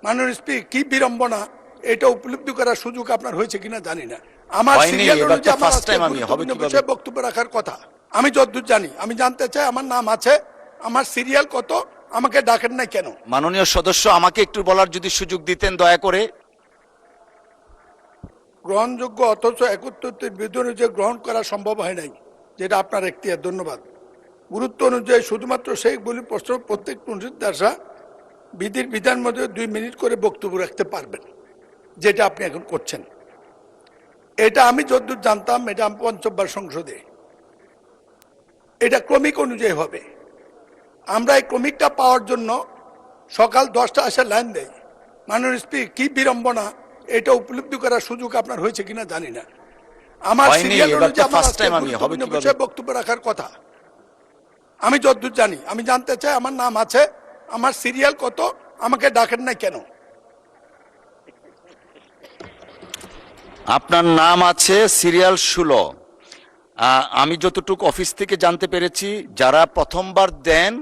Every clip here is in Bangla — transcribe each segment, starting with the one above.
মাননীয় স্পিকার, কি বিড়ম্বনা, এটা উপলব্ধি করার সুযোগ আপনার হয়েছে কিনা জানি না। আমার সিরিয়াল অনুযায়ী আমার আজকে গুরুত্বপূর্ণ বিষয়ে বক্তব্য রাখার কথা। আমি যতদূর জানি, আমি জানতে চাই আমার নাম আছে, আমার সিরিয়াল কত, আমাকে ডাকেন নাই কেন? মাননীয় সদস্য, আমাকে একটু বলার যদি সুযোগ দিতেন দয়া করে। গ্রহণযোগ্য অথচ 71 বিধি অনুযায়ী গ্রহণ করা সম্ভব হয় নাই, যেটা আপনার এখতিয়ার। ধন্যবাদ। গুরুত্ব অনুযায়ী শুধুমাত্র সেই বলি প্রশ্ন প্রত্যেক মুনশিদাররা বিধির বিধান মধ্যে 2 মিনিট করে বক্তব্য রাখতে পারবেন, যেটা আপনি এখন করছেন। এটা আমি যতদূর জানতাম, এটা আমি পঞ্চমবার সংসদে, এটা ক্রমিক অনুযায়ী হবে। আমরা এই ক্রমিকটা পাওয়ার জন্য সকাল 10টা আসে লাইন দেয়। মাননীয় স্পিকার, কি বিড়ম্বনা, এটা উপলব্ধি করার সুযোগ আপনার হয়েছে কিনা জানি না। আমার সিরিয়াল অনুযায়ী আমার আজকে গুরুত্বপূর্ণ বিষয়ে বক্তব্য রাখার কথা। আমি যতদূর জানি, আমি জানতে চাই আমার নাম আছে, আমার সিরিয়াল কত, আমাকে ডাকেন নাই কেন? আপনার নাম আছে সিরিয়াল 16। আমি যতটুকু অফিস থেকে জানতে পেরেছি, যারা প্রথমবার দেন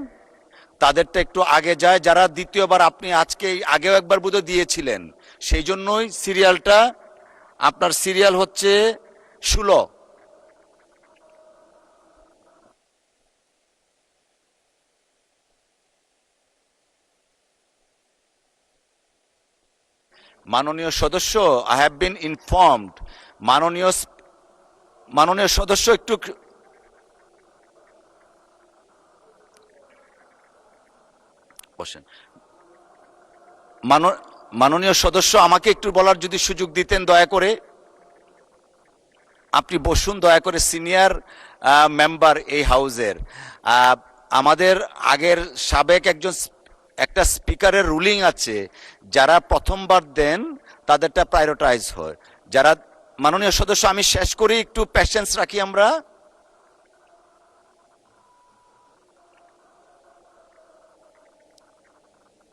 তাদেরটা একটু আগে যায়, যারা দ্বিতীয়বার, আপনি আজকে আগেও একবার বোধহয় দিয়েছিলেন, সেই জন্যই সিরিয়ালটা, আপনার সিরিয়াল হচ্ছে 16। মাননীয় সদস্য, আই হ্যাভ বিন ইনফর্মড। মাননীয় সদস্য একটু বসেন। মাননীয় সদস্য, আমাকে একটু বলার যদি সুযোগ দিতেন দয়া করে। আপনি বসুন দয়া করে, সিনিয়র মেম্বার এই হাউজের। আমাদের আগের সাবেক একটা স্পিকারের রুলিং আছে, যারা প্রথমবার দেন তাদেরটা প্রায়োরিটাইজ হয়। যারা, মাননীয় সদস্য আমি শেষ করি, একটু পেশেন্স রাখি আমরা।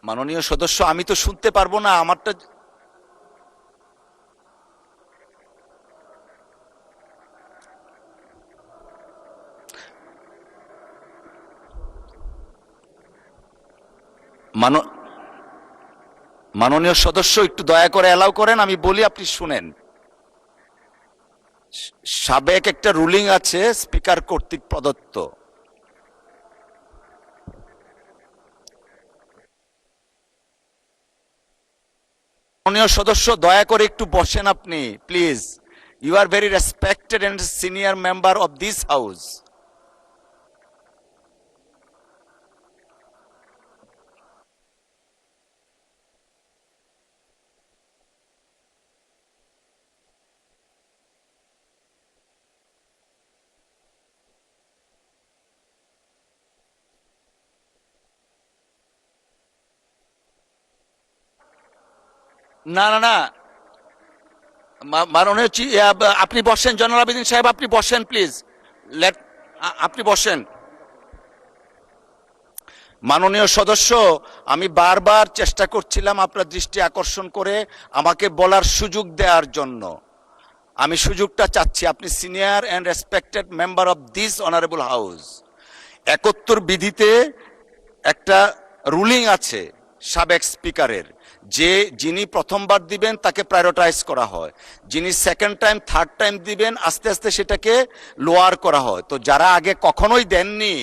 মাননীয় সদস্য, আমি তো শুনতে পারবো না আমারটা। মাননীয় সদস্য একটু দয়া করে অ্যালাউ করেন, আমি বলি, আপনি শুনেন। সাবেক একটা রুলিং আছে স্পিকার কর্তৃক প্রদত্ত। মাননীয় সদস্য, দয়া করে একটু বসেন আপনি, please. You are very respected and senior member of this house. না না না, মাননীয় আপনি বসেন, জয়নুল আবেদিন সাহেব, আপনি বসেন প্লিজ। আপনি বসেন। মাননীয় সদস্য, আমি বারবার চেষ্টা করছিলাম আপনার দৃষ্টি আকর্ষণ করে আমাকে বলার সুযোগ দেওয়ার জন্য। আমি সুযোগটা চাচ্ছি। আপনি senior and respected member of this honourable house. 71 বিধিতে একটা রুলিং আছে সাবেক স্পিকারের, যে যিনি প্রথমবার দিবেন তাকে প্রায়োরিটাইজ করা হয়, যিনি সেকেন্ড টাইম থার্ড টাইম দিবেন আস্তে আস্তে সেটাকে লোয়ার করা হয়। তো যারা আগে কখনোই দেননি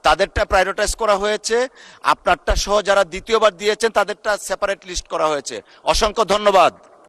তাদেরটা প্রায়োরিটাইজ করা হয়েছে, আপনারটা সহ যারা দ্বিতীয়বার দিয়েছেন তাদেরটা সেপারেট লিস্ট করা হয়েছে। অসংখ্য ধন্যবাদ।